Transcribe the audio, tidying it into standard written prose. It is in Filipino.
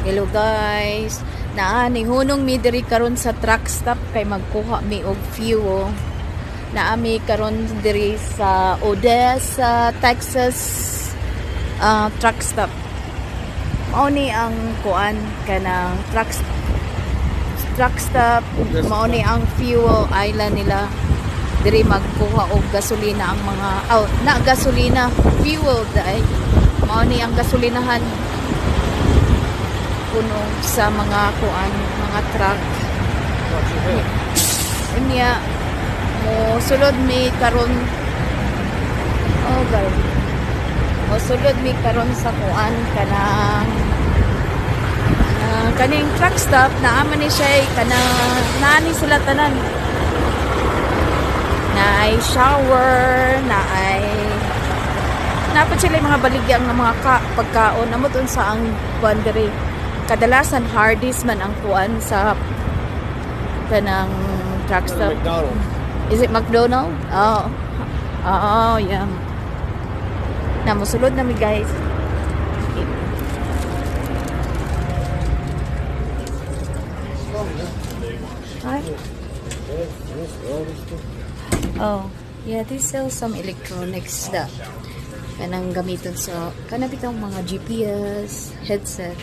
Hello guys. Ni hunong mi diri karon sa truck stop kay magkuha mi og fuel. Mi karon diri sa Odessa, Texas truck stop. Mao ni ang kuan kanang truck stop. Mao ni ang fuel island nila. Diri magkuha og gasolina ang mga gasolina fuel dai. Mao ni ang gasolinahan puno sa mga kuan, mga truck. Unya mo sulod mi karon sulod mi karon sa kuan kaning truck stop naaman ni siya naani sila tanan. Naay shower, napat sila mga baligya ng mga pagkaon amot unsa ang kuan diri. Kadalasan Hardee's man ang kuan sa kanang truck stop. Is it McDonald's? Oh, yeah. Musulod na mi guys. Hi. Oh, yeah, they sell some electronics da kanang gamiton sa kanang bitong mga GPS headset.